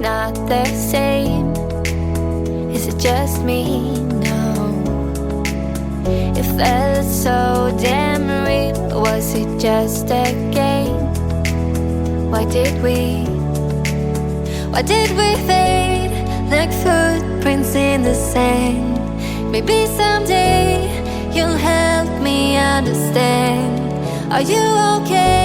not the same. Is it just me? No. If that's so damn real, was it just a game? Why did we fade like footprints in the sand? Maybe someday you'll help me understand. Are you okay?